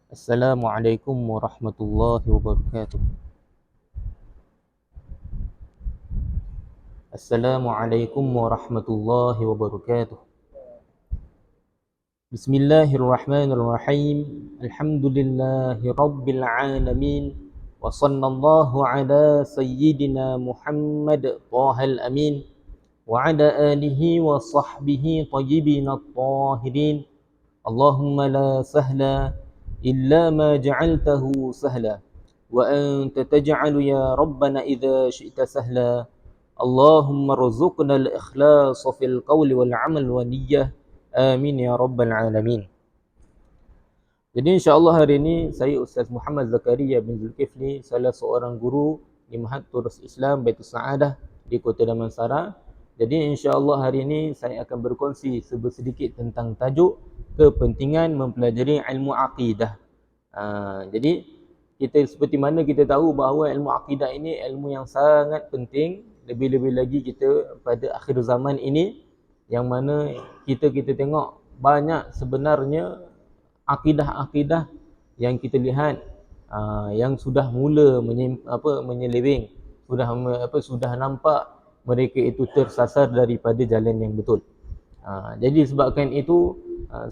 Assalamualaikum warahmatullahi wabarakatuh. Assalamualaikum warahmatullahi wabarakatuh. Bismillahirrahmanirrahim. Alhamdulillahi rabbil alamin. Wa sallallahu ala sayyidina Muhammad Thahal amin. Wa ala alihi wa sahbihi tayyibin at-tahirin. Allahumma la sahla illa ma ja'altahu sahla. Wa anta taj'alu ya rabbana idza syi'ta sahla. Allahumma rzuqna al-ikhlas fil qawli wal 'amal wa niyyah. Amin ya rabbal alamin. Jadi insya-Allah hari ini saya Ustaz Muhammad Zakaria bin Zulkifli, salah seorang guru di Ma'had Turus Islam Baitul Saadah di Kota Damansara. Jadi insya-Allah hari ini saya akan berkongsi sedikit tentang tajuk kepentingan mempelajari ilmu akidah. Jadi kita seperti mana kita tahu bahawa ilmu akidah ini ilmu yang sangat penting, lebih-lebih lagi kita pada akhir zaman ini yang mana kita tengok banyak sebenarnya akidah-akidah yang kita lihat yang sudah mula menyeleweng, sudah nampak mereka itu tersasar daripada jalan yang betul. Jadi sebabkan itu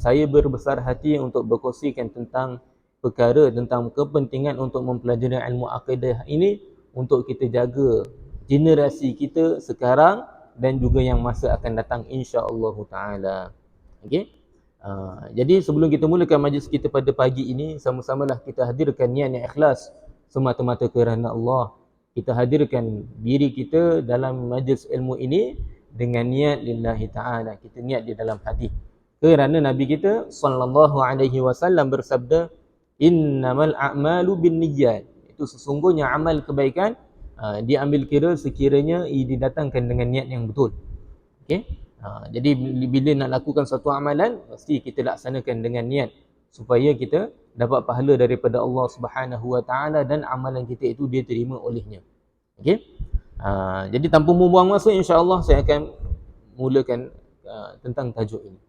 saya berbesar hati untuk berkongsikan tentang perkara tentang kepentingan untuk mempelajari ilmu akidah ini untuk kita jaga generasi kita sekarang dan juga yang masa akan datang insya-Allah taala. Okey. Jadi sebelum kita mulakan majlis kita pada pagi ini, sama-samalah kita hadirkan niat yang ikhlas semata-mata kerana Allah. Kita hadirkan diri kita dalam majlis ilmu ini dengan niat lillahi taala. Kita niat di dalam hati. Kerana Nabi kita sallallahu alaihi wasallam bersabda, innamal a'malu binniyat. Itu sesungguhnya amal kebaikan diambil kira sekiranya didatangkan dengan niat yang betul. Okey. Jadi bila nak lakukan satu amalan, mesti kita laksanakan dengan niat supaya kita dapat pahala daripada Allah Subhanahu Wa Taala dan amalan kita itu dia terima olehnya. Okey. Jadi tanpa membuang masa, insya-Allah saya akan mulakan tentang tajuk ini.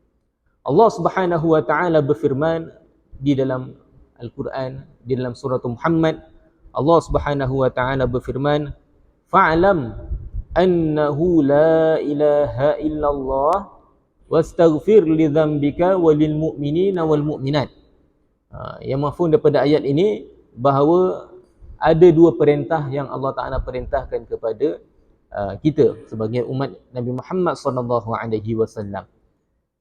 Allah Subhanahu Wa Taala berfirman di dalam Al-Quran, di dalam surah Muhammad, Allah Subhanahu Wa Taala berfirman, fa'lam annahu la ilaha illallah wastaghfir li dhanbika walil mu'minina wal mu'minat. Yang mafhum daripada ayat ini bahawa ada dua perintah yang Allah Taala perintahkan kepada kita sebagai umat Nabi Muhammad sallallahu alaihi wasallam.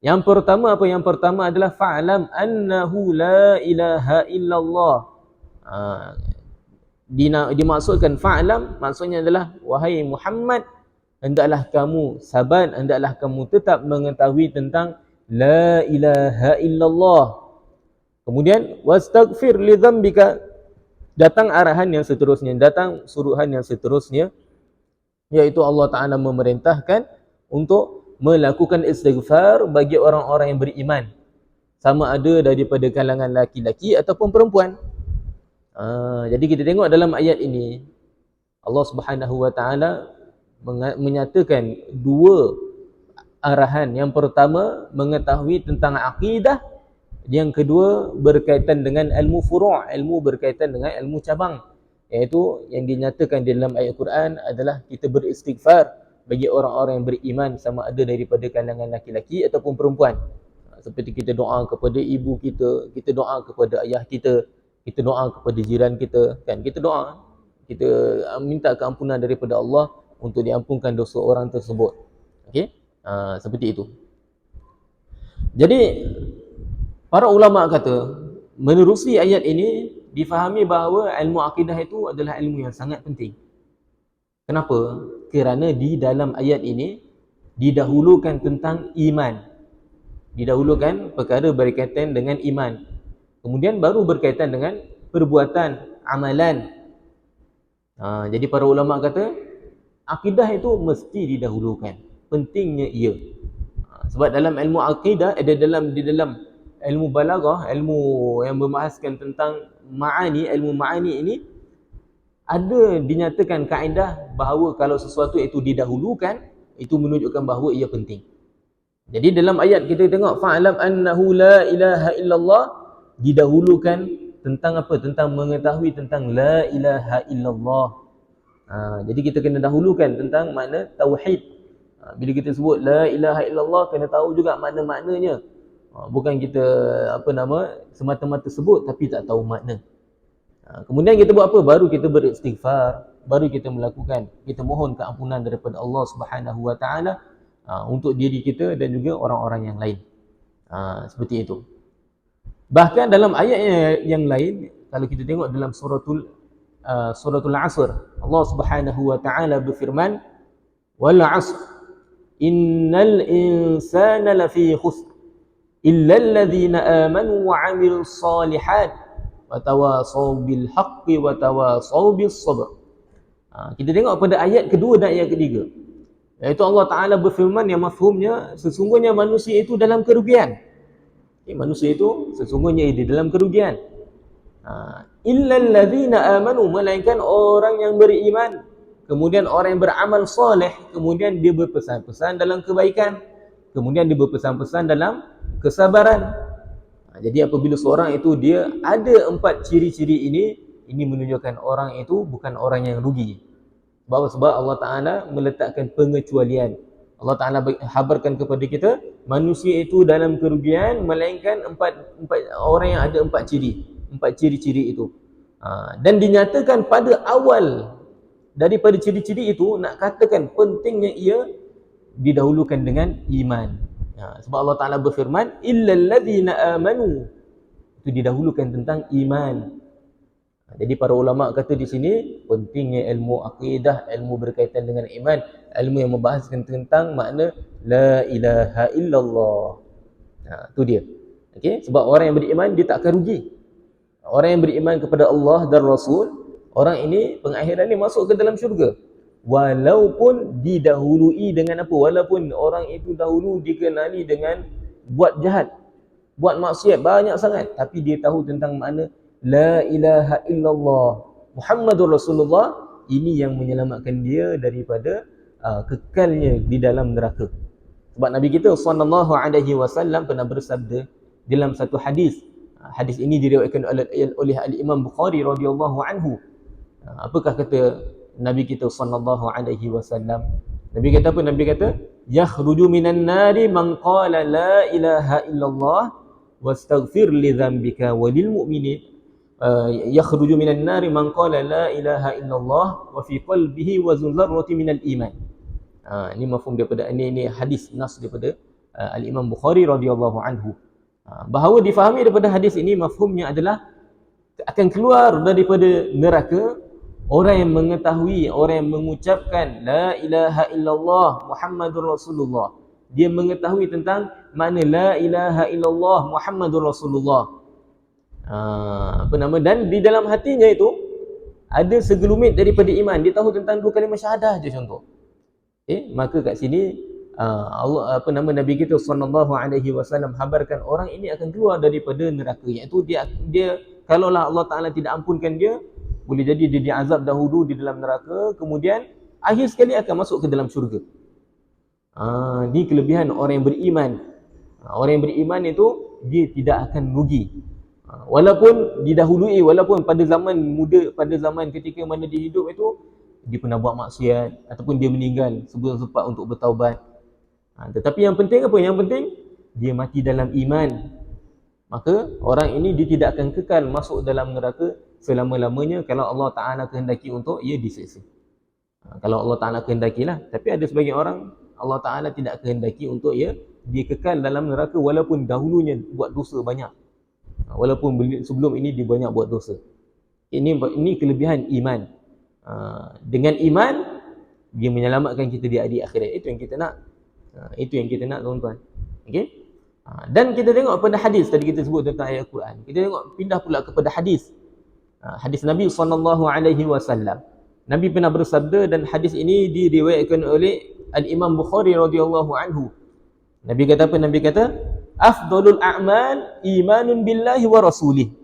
Yang pertama apa? Yang pertama adalah fa'lam annahu la ilaha illallah. Dimaksudkan fa'lam, maksudnya adalah wahai Muhammad, hendaklah kamu sabar, hendaklah kamu tetap mengetahui tentang la ilaha illallah. Kemudian wastaghfir li dhanbika, datang arahan yang seterusnya, datang suruhan yang seterusnya, iaitu Allah Taala memerintahkan untuk melakukan istighfar bagi orang-orang yang beriman, sama ada daripada kalangan laki-laki ataupun perempuan. Jadi kita tengok dalam ayat ini Allah Subhanahu Wa Taala menyatakan dua arahan. Yang pertama mengetahui tentang akidah, yang kedua berkaitan dengan ilmu furu', ilmu berkaitan dengan ilmu cabang, iaitu yang dinyatakan di dalam ayat Quran adalah kita beristighfar bagi orang-orang yang beriman, sama ada daripada kalangan laki-laki ataupun perempuan. Seperti kita doa kepada ibu kita, kita doa kepada ayah kita doa kepada jiran kita, kan? Kita doa, kita minta keampunan daripada Allah untuk diampunkan dosa orang tersebut. Okey? Seperti itu. Jadi para ulama kata, menerusi ayat ini difahami bahawa ilmu akidah itu adalah ilmu yang sangat penting. Kenapa? Kerana di dalam ayat ini didahulukan tentang iman. Didahulukan perkara berkaitan dengan iman. Kemudian baru berkaitan dengan perbuatan, amalan. Jadi para ulama kata akidah itu mesti didahulukan. Pentingnya ia. Sebab dalam ilmu akidah, di dalam ilmu balaghah, ilmu yang membahaskan tentang ma'ani, ilmu ma'ani ini ada dinyatakan kaedah bahawa kalau sesuatu itu didahulukan, itu menunjukkan bahawa ia penting. Jadi dalam ayat kita tengok fa'lam annahu la ilaha illallah, didahulukan tentang apa? Tentang mengetahui tentang la ilaha illallah. Jadi kita kena dahulukan tentang makna tauhid. Bila kita sebut la ilaha illallah, kena tahu juga makna-maknanya. Bukan kita semata-mata sebut tapi tak tahu makna. Kemudian kita buat apa? Baru kita beristighfar, baru kita melakukan, kita mohon keampunan daripada Allah Subhanahu wa taala untuk diri kita dan juga orang-orang yang lain. Seperti itu. Bahkan dalam ayat yang lain, kalau kita tengok dalam suratul Asr, Allah Subhanahu wa taala berfirman, "Wal 'asr innal insana lafi khusr illa alladhina amanu wa 'amilus shalihat wa tawasaw bil haqqi wa tawasaw bis sabr." Kita tengok pada ayat kedua dan ayat ketiga, iaitu Allah Taala berfirman yang mafhumnya sesungguhnya manusia itu dalam kerugian. Manusia itu sesungguhnya di dalam kerugian. Illal ladzina amanu, melainkan orang yang beriman, kemudian orang yang beramal soleh, kemudian dia berpesan-pesan dalam kebaikan, kemudian dia berpesan-pesan dalam kesabaran. Jadi apabila seorang itu dia ada 4 ciri-ciri ini menunjukkan orang itu bukan orang yang rugi. Sebab Allah Ta'ala meletakkan pengecualian. Allah Ta'ala habarkan kepada kita, manusia itu dalam kerugian, melainkan orang yang ada 4 ciri-ciri itu. Dan dinyatakan pada awal daripada ciri-ciri itu, nak katakan pentingnya ia didahulukan dengan iman. Sebab Allah Ta'ala berfirman, illal ladzina amanu, itu didahulukan tentang iman. Jadi para ulama kata di sini pentingnya ilmu akidah, ilmu berkaitan dengan iman, ilmu yang membahaskan tentang makna la ilaha illallah. Itu dia. Okey, sebab orang yang beriman dia tak akan rugi. Orang yang beriman kepada Allah dan Rasul, orang ini pengakhiran ni masuk ke dalam syurga. Walaupun didahului dengan apa? Walaupun orang itu dahulu dikenali dengan buat jahat, buat maksiat banyak sangat, tapi dia tahu tentang makna la ilaha illallah Muhammadur Rasulullah, ini yang menyelamatkan dia daripada kekalnya di dalam neraka. Sebab Nabi kita sallallahu alaihi wasallam pernah bersabda dalam satu hadis. Hadis ini diriwayatkan oleh al-Imam Bukhari radhiyallahu anhu. Apakah kata Nabi kita sallallahu alaihi wasallam? Nabi kata apa? Nabi kata, yakhruju minan nari man qala la ilaha illallah wastaghfir li dhanbika walil mu'minin. Yakhruju minan nari man qala la ilaha illallah wa fi qalbihi wazn dzarrati minal iman. Ini mafhum daripada ini hadis nas daripada al-Imam Bukhari radhiyallahu anhu. Bahawa difahami daripada hadis ini, mafhumnya adalah akan keluar daripada neraka orang yang mengetahui, orang yang mengucapkan la ilaha illallah Muhammadur Rasulullah. Dia mengetahui tentang makna la ilaha illallah Muhammadur Rasulullah. Dan di dalam hatinya itu ada segelumit daripada iman. Dia tahu tentang 2 kalimah syahadah je contoh. Maka kat sini Nabi kita sallallahu alaihi wasallam habarkan orang ini akan keluar daripada neraka, iaitu dia kalaulah Allah Taala tidak ampunkan dia, boleh jadi dia diazab dahulu di dalam neraka, kemudian akhir sekali akan masuk ke dalam syurga. Ini kelebihan orang yang beriman. Orang yang beriman itu dia tidak akan rugi. Walaupun didahului, walaupun pada zaman muda, pada zaman ketika mana dia hidup itu dia pernah buat maksiat ataupun dia meninggal sebelum sempat untuk bertaubat. Tetapi yang penting apa? Yang penting dia mati dalam iman. Maka orang ini dia tidak akan kekal masuk dalam neraka selama-lamanya kalau Allah Ta'ala kehendaki untuk ia disiksa. Kalau Allah Ta'ala kehendakilah. Tapi ada sebagian orang Allah Ta'ala tidak kehendaki untuk dia kekal dalam neraka walaupun dahulunya buat dosa banyak. Walaupun sebelum ini dia banyak buat dosa. Ini kelebihan iman. Dengan iman dia menyelamatkan kita di hari akhirat. Itu yang kita nak. Itu yang kita nak, tuan-tuan. Okey? Dan kita tengok pada hadis tadi kita sebut tentang ayat Quran. Kita tengok pindah pula kepada hadis. Hadis Nabi sallallahu alaihi wasallam. Nabi pernah bersabda dan hadis ini diriwayatkan oleh al-Imam Bukhari radhiyallahu anhu. Nabi kata apa? Nabi kata, afdalul a'mal imanun billahi wa rasulih.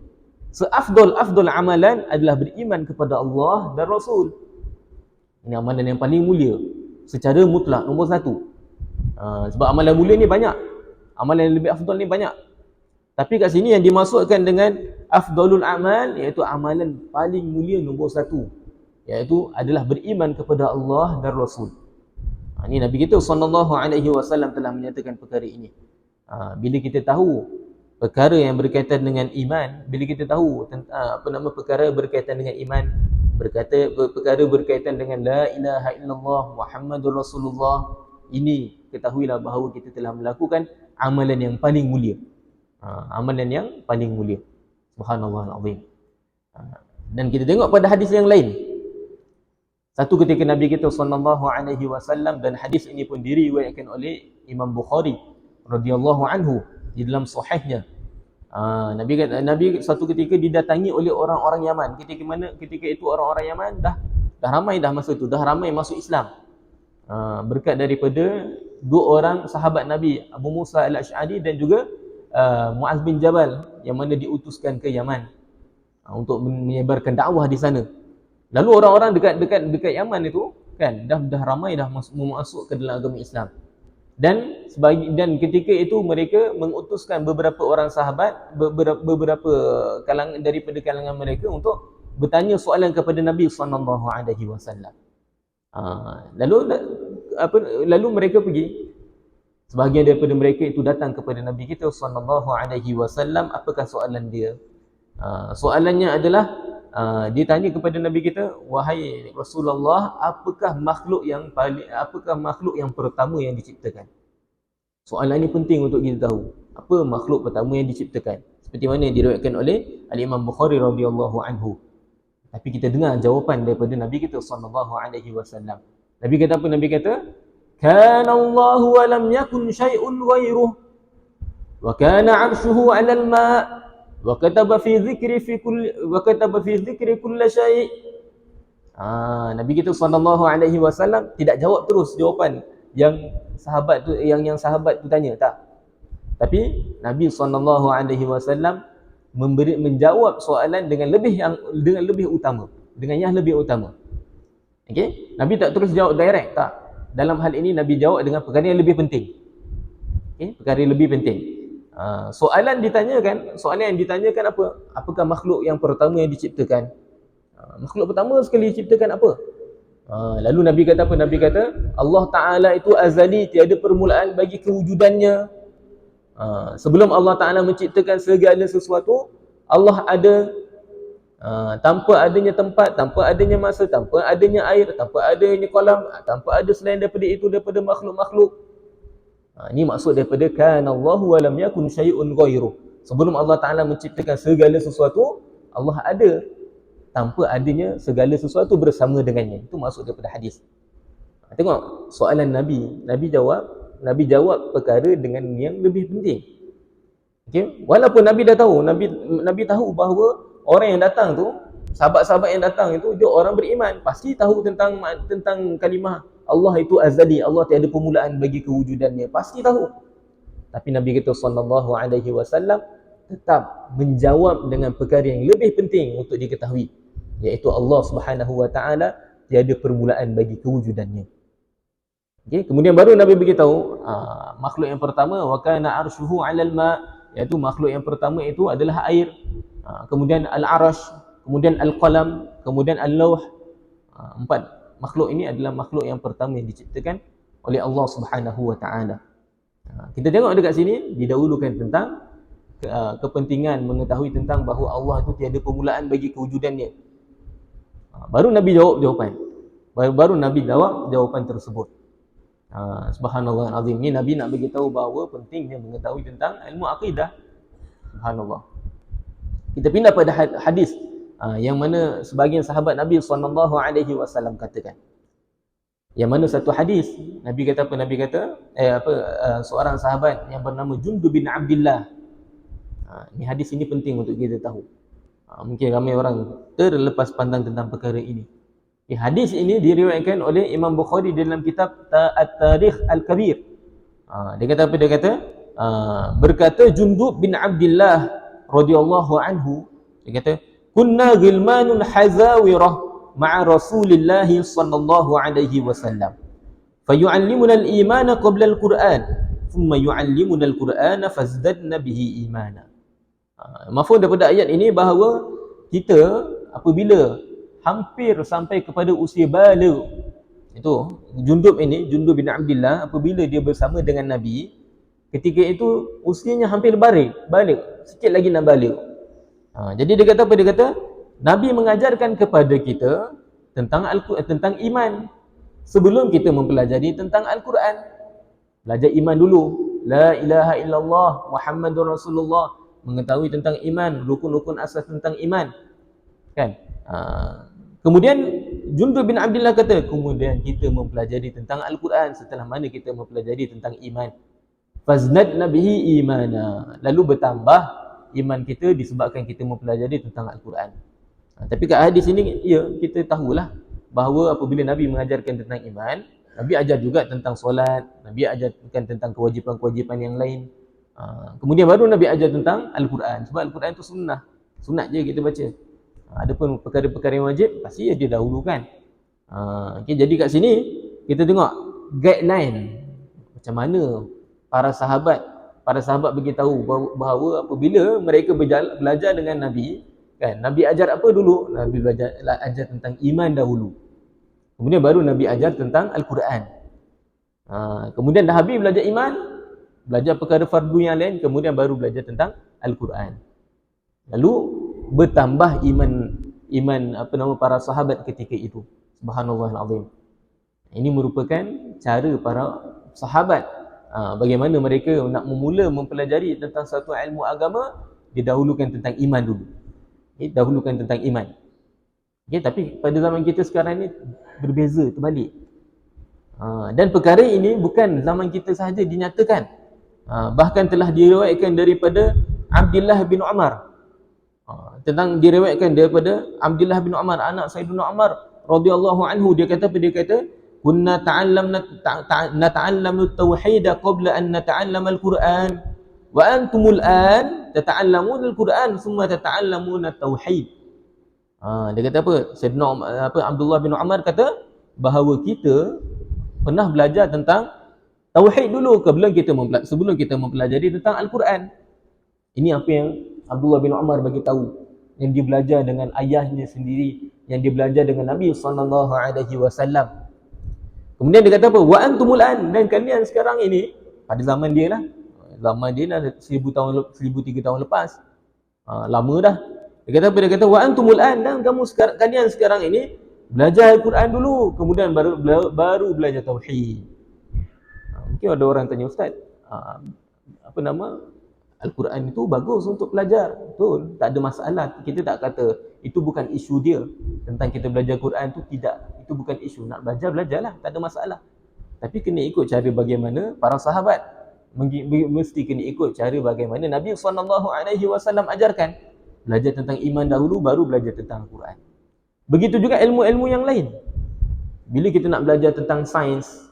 Seafdal amalan adalah beriman kepada Allah dan Rasul. Ini amalan yang paling mulia secara mutlak, nombor 1. Sebab amalan mulia ni banyak, amalan yang lebih afdal ni banyak. Tapi kat sini yang dimasukkan dengan afdalul amal, iaitu amalan paling mulia nombor satu, iaitu adalah beriman kepada Allah dan Rasul. Ini Nabi kita sallallahu alaihi wasallam telah menyatakan perkara ini. Bila kita tahu perkara yang berkaitan dengan iman, bila kita tahu perkara berkaitan dengan iman, perkara berkaitan dengan la ilaha illallah Muhammadur Rasulullah, ini ketahuilah bahawa kita telah melakukan amalan yang paling mulia. Amalan yang paling mulia. Subhanallahal azim. Dan kita tengok pada hadis yang lain. Satu ketika Nabi kita sallallahu alaihi wasallam, dan hadis ini pun diriwayatkan oleh Imam Bukhari radhiyallahu anhu di dalam sahihnya. Nabi satu ketika didatangi oleh orang-orang Yaman. Ketika itu orang-orang Yaman dah ramai dah masa tu, dah ramai masuk Islam. Berkat daripada dua orang sahabat Nabi, Abu Musa al-Ash'ari dan juga Muaz bin Jabal, yang mana diutuskan ke Yaman untuk menyebarkan dakwah di sana. Lalu orang-orang dekat Yaman itu kan dah ramai dah masuk ke dalam agama Islam. Dan ketika itu mereka mengutuskan beberapa orang sahabat, beberapa kalangan daripada kalangan mereka untuk bertanya soalan kepada Nabi sallallahu alaihi wasallam. Lalu mereka pergi. Sebahagian daripada mereka itu datang kepada Nabi kita sallallahu alaihi wasallam. Apakah soalan dia? Soalannya adalah dia tanya kepada Nabi kita, wahai Rasulullah, apakah makhluk yang pertama yang diciptakan? Soalan ini penting untuk kita tahu. Apa makhluk pertama yang diciptakan? Seperti mana yang diriwayatkan oleh Al-Imam Bukhari radhiyallahu anhu. Tapi kita dengar jawapan daripada Nabi kita sallallahu alaihi wasallam. Nabi kata apa? Nabi kata, kana Allahu wa lam yakun syai'un ghairuh, wa kana 'arshuhu 'alal ma', wa kataba fi dhikri kulli syai'. Nabi kita sallallahu alaihi wasallam tidak jawab terus jawapan yang sahabat tu tanya, tak. Tapi Nabi sallallahu alaihi wasallam menjawab soalan dengan lebih utama, dengan yang lebih utama. Okey, Nabi tak terus jawab direct, tak. Dalam hal ini Nabi jawab dengan perkara yang lebih penting. Okey, perkara yang lebih penting. Soalan yang ditanyakan apa? Apakah makhluk yang pertama yang diciptakan? Makhluk pertama sekali diciptakan apa? Lalu Nabi kata apa? Nabi kata Allah Ta'ala itu azali, tiada permulaan bagi kewujudannya. Sebelum Allah Ta'ala menciptakan segala sesuatu, Allah ada, tanpa adanya tempat, tanpa adanya masa, tanpa adanya air, tanpa adanya kolam, tanpa ada selain daripada itu, daripada makhluk-makhluk. Ini maksud daripada kana Allahu wa lam yakun syai'un ghairuh. Sebelum Allah Ta'ala menciptakan segala sesuatu, Allah ada, tanpa adanya segala sesuatu bersama dengannya. Itu maksud daripada hadis. Tengok soalan Nabi. Nabi jawab perkara dengan yang lebih penting. Okey, walaupun Nabi dah tahu, Nabi tahu bahawa orang yang datang tu, sahabat-sahabat yang datang itu dia orang beriman, pasti tahu tentang kalimah Allah itu azali, Allah tiada permulaan bagi kewujudannya, pasti tahu. Tapi Nabi kita sallallahu alaihi wasallam tetap menjawab dengan perkara yang lebih penting untuk diketahui, iaitu Allah Subhanahu wa taala tiada permulaan bagi kewujudannya. Okey, kemudian baru Nabi beritahu makhluk yang pertama wa kana arshuhu 'alal ma', iaitu makhluk yang pertama itu adalah air. Kemudian al-arash, kemudian al-qalam, kemudian al-lawh. Empat makhluk ini adalah makhluk yang pertama yang diciptakan oleh Allah Subhanahu wa taala. Kita tengok dekat sini didahulukan tentang kepentingan mengetahui tentang bahawa Allah itu tiada permulaan bagi kewujudannya. Baru Nabi jawab jawapan. Baru Nabi jawab jawapan tersebut. Subhanallah azim. Ni Nabi nak bagi tahu bahawa pentingnya mengetahui tentang ilmu akidah. Subhanallah. Kita pindah pada hadis yang mana sebahagian sahabat Nabi SAW katakan. Yang mana satu hadis Nabi kata apa? Nabi kata seorang sahabat yang bernama Jundub bin Abdullah. Ni hadis ini penting untuk kita tahu. Mungkin ramai orang terlepas pandang tentang perkara ini. Hadis ini diriwayatkan oleh Imam Bukhari dalam kitab At-Tarikh Al-Kabir. Dia kata apa? Dia kata berkata Jundub bin Abdullah radhiyallahu anhu, dia kata kunna ghilmanun hazawirah ma'a Rasulillah sallallahu alaihi wasallam fayu'allimuna al-imana qabla al-Qur'an thumma yu'allimuna al-Qur'ana fazdadna bihi imana. Mafhum daripada ayat ini bahawa kita apabila hampir sampai kepada usia baligh, itu Jundub bin Abdullah, apabila dia bersama dengan Nabi, ketika itu usianya hampir balik, sikit lagi nak balik. Jadi dia kata apa? Dia kata Nabi mengajarkan kepada kita tentang iman sebelum kita mempelajari tentang Al-Quran. Belajar iman dulu, la ilaha illallah Muhammadur Rasulullah, mengetahui tentang iman, rukun-rukun asas tentang iman, kan? Kemudian Jundub bin Abdullah kata, kemudian kita mempelajari tentang Al-Quran. Setelah mana kita mempelajari tentang iman, faznadna bihi imana, lalu bertambah iman kita disebabkan kita mempelajari tentang Al-Quran. Tapi kat hadis ini, ya, kita tahulah bahawa apabila Nabi mengajarkan tentang iman, Nabi ajar juga tentang solat, Nabi ajarkan tentang kewajipan-kewajipan yang lain. Kemudian baru Nabi ajar tentang Al-Quran. Sebab Al-Quran itu sunat je kita baca. Adapun perkara-perkara yang wajib, pasti dia dahulukan. Okay, jadi kat sini kita tengok guideline macam mana para sahabat beritahu bahawa apabila mereka belajar dengan Nabi, kan, Nabi ajar apa dulu? Nabi ajar tentang iman dahulu. Kemudian baru Nabi ajar tentang Al-Quran. Kemudian dah habis belajar iman, belajar perkara fardu yang lain, kemudian baru belajar tentang Al-Quran. Lalu bertambah iman para sahabat ketika itu. Subhanallahil azim. Ini merupakan cara para sahabat, bagaimana mereka nak memula mempelajari tentang satu ilmu agama, didahulukan tentang iman dulu. Dahulukan tentang iman. Tapi pada zaman kita sekarang ni berbeza, terbalik. Dan perkara ini bukan zaman kita sahaja dinyatakan. Bahkan telah diriwayatkan daripada Abdullah bin Umar. Diriwayatkan daripada Abdullah bin Umar, anak Sayyidina Umar radhiyallahu anhu, dia kata kunna nata'allamu at-tauhid qabla an nata'allama al-Quran wa antumul an tata'allamuna al-Quran thumma tata'allamuna at-tauhid. Dia kata apa? Sayyidina Abdullah bin Umar kata bahawa kita pernah belajar tentang tauhid dulu sebelum kita mempelajari tentang Al-Quran. Ini apa yang Abdullah bin Umar bagi tahu, yang dia belajar dengan ayahnya sendiri, yang dia belajar dengan Nabi SAW. Kemudian dia kata apa? Wa antumul an, dan kalian sekarang ini, pada zaman dia lah 1003 tahun lepas, lama dah. Dia kata apa? Dia kata wa antumul an, dan kalian sekarang ini belajar Al-Quran dulu, kemudian baru belajar tauhid. Mungkin ada orang tanya, Ustaz, Al-Quran itu bagus untuk belajar, betul, tak ada masalah. Kita tak kata itu bukan isu dia, tentang kita belajar Quran tu, tidak, itu bukan isu. Nak belajarlah, tak ada masalah. Tapi kena ikut cara bagaimana para sahabat, mesti kena ikut cara bagaimana Nabi SAW ajarkan. Belajar tentang iman dahulu, baru belajar tentang Quran. Begitu juga ilmu-ilmu yang lain. Bila kita nak belajar tentang sains,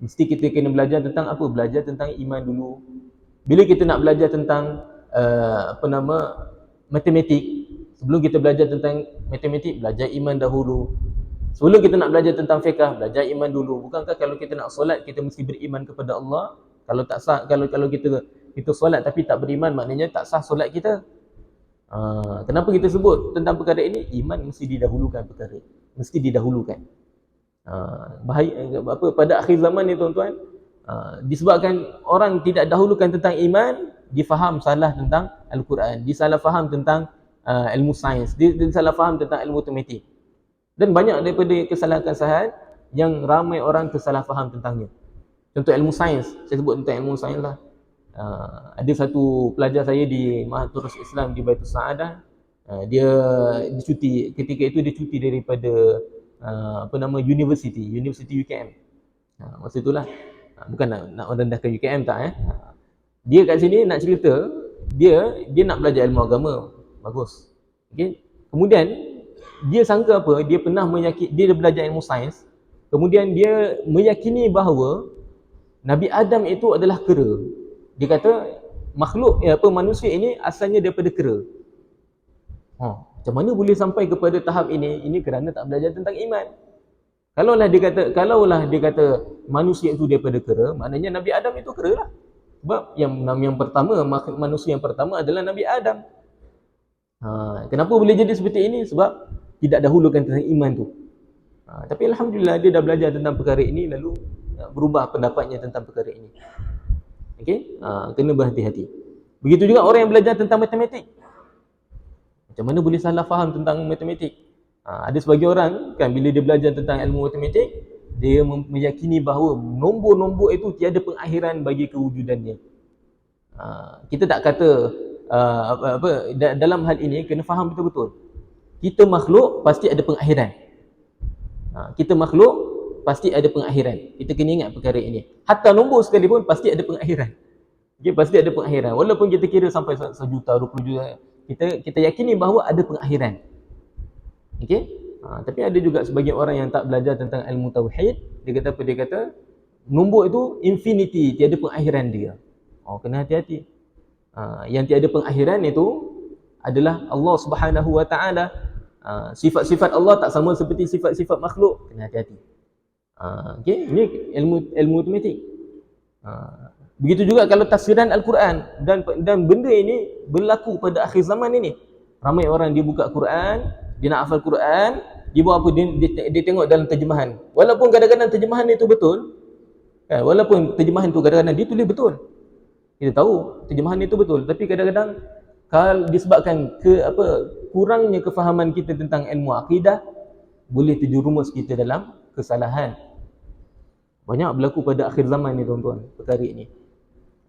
mesti kita kena belajar tentang apa? Belajar tentang iman dulu. Bila kita nak belajar tentang matematik, sebelum kita belajar tentang matematik, belajar iman dahulu. Sebelum kita nak belajar tentang fiqh, belajar iman dulu. Bukankah kalau kita nak solat, kita mesti beriman kepada Allah? Kalau tak sah, kalau kita solat tapi tak beriman, maknanya tak sah solat kita. Kenapa kita sebut tentang perkara ini? Iman mesti didahulukan pada akhir zaman ni, tuan-tuan, disebabkan orang tidak dahulukan tentang iman, difaham salah tentang Al-Quran, disalah faham tentang ilmu sains, disalah faham tentang ilmu matematik, dan banyak daripada kesalahan-kesalahan yang ramai orang tersalah faham tentangnya. Contoh ilmu sains, saya sebut tentang ilmu sains lah. Ada satu pelajar saya di Mahathirus Islam di Baitul Saadah, dia dicuti, ketika itu dia cuti daripada University UKM. Masa itulah, bukan nak merendahkan UKM, tak. Dia kat sini nak cerita, dia nak belajar ilmu agama, bagus. Okay? Kemudian dia sangka apa? Dia belajar ilmu sains, kemudian dia meyakini bahawa Nabi Adam itu adalah kera. Dia kata manusia ini asalnya daripada kera. Macam mana boleh sampai kepada tahap ini? Ini kerana tak belajar tentang iman. Kalaulah dia kata manusia itu daripada kera, maknanya Nabi Adam itu kera lah. Sebab yang pertama, manusia yang pertama adalah Nabi Adam. Kenapa boleh jadi seperti ini? Sebab tidak dahulukan tentang iman tu. Tapi alhamdulillah dia dah belajar tentang perkara ini, lalu berubah pendapatnya tentang perkara ini. Okey, kena berhati-hati. Begitu juga orang yang belajar tentang matematik. Macam mana boleh salah faham tentang matematik? Ada sebagian orang kan, bila dia belajar tentang ilmu matematik, dia meyakini bahawa nombor-nombor itu tiada pengakhiran bagi kewujudannya. Kita tak kata dalam hal ini kena faham betul-betul. Kita makhluk pasti ada pengakhiran. Kita makhluk pasti ada pengakhiran. Kita kena ingat perkara ini. Hatta nombor sekalipun pasti ada pengakhiran. Okay, pasti ada pengakhiran. Walaupun kita kira sampai 1 juta, 20 juta, kita yakini bahawa ada pengakhiran. Okey? Tapi ada juga sebagian orang yang tak belajar tentang ilmu tauhid, dia kata apa? Dia kata nombor itu infinity, tiada pengakhiran dia. Kena hati-hati. Yang tiada pengakhiran itu adalah Allah Subhanahu Wa Taala. Sifat-sifat Allah tak sama seperti sifat-sifat makhluk. Kena hati-hati. Okey, ini ilmu matematik. Begitu juga kalau tafsiran Al-Quran, dan benda ini berlaku pada akhir zaman ini. Ramai orang dia buka Quran, dia nak hafal Quran, dia buat apa? Dia tengok dalam terjemahan. Walaupun kadang-kadang terjemahan itu betul, walaupun terjemahan itu kadang-kadang dia tulis betul. Kita tahu terjemahan itu betul, tapi kadang-kadang kalau disebabkan kurangnya kefahaman kita tentang ilmu akidah, boleh terjerumus kita dalam kesalahan. Banyak berlaku pada akhir zaman ni tuan-tuan, perkara ini.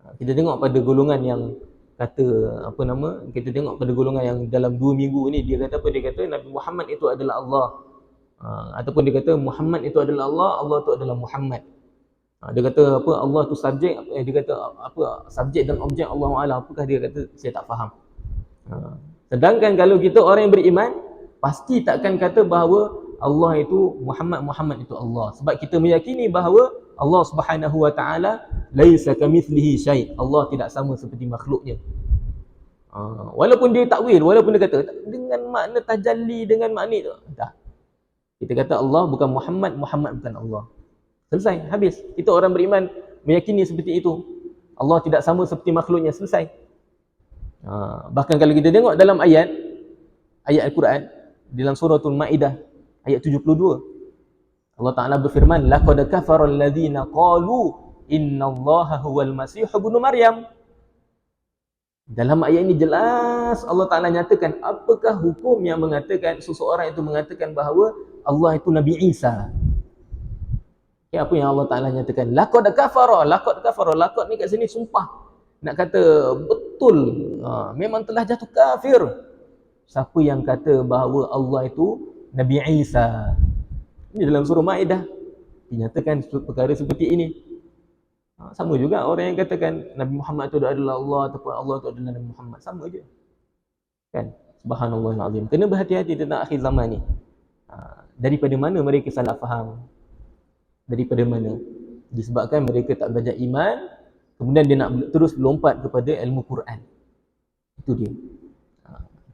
Kita tengok pada golongan yang kata kita tengok pada golongan yang dalam 2 minggu ni, dia kata apa? Dia kata Nabi Muhammad itu adalah Allah. Ataupun dia kata Muhammad itu adalah Allah, Allah itu adalah Muhammad. Dia kata apa? Allah tu subjek, dia kata apa? Subjek dan objek Allah Ta'ala. Apakah dia kata? Saya tak faham. Sedangkan kalau kita orang yang beriman, pasti takkan kata bahawa Allah itu Muhammad itu Allah. Sebab kita meyakini bahawa Allah Subhanahu Wa Taala laisa kamitslihi syai'. Allah tidak sama seperti makhluknya. Walaupun dia takwil, walaupun dia kata dengan makna tajalli, dengan makna itu, tak. Kita kata Allah bukan Muhammad, Muhammad bukan Allah. Selesai, habis. Kita orang beriman meyakini seperti itu. Allah tidak sama seperti makhluknya, selesai. Bahkan kalau kita tengok dalam ayat Al-Quran, dalam suratul Maidah ayat 72, Allah Ta'ala berfirman, laqad kafara alladhina qalu innallaha huwal masih ibnu Maryam. Dalam ayat ini jelas Allah Ta'ala nyatakan apakah hukum yang mengatakan seseorang itu mengatakan bahawa Allah itu Nabi Isa. Apa yang Allah Ta'ala nyatakan? Laqad kafara. Laqad ni kat sini sumpah. Nak kata betul, memang telah jatuh kafir siapa yang kata bahawa Allah itu Nabi Isa. Ini dalam surah Maidah dinyatakan perkara seperti ini. Sama juga orang yang katakan Nabi Muhammad itu adalah Allah ataupun Allah itu adalah Nabi Muhammad, sama aja. Kan? Subhanallahul azim. Kena berhati-hati tentang akhir zaman ni. Daripada mana mereka salah faham? Daripada mana? Disebabkan mereka tak belajar iman, kemudian dia nak terus lompat kepada ilmu Quran. Itu dia.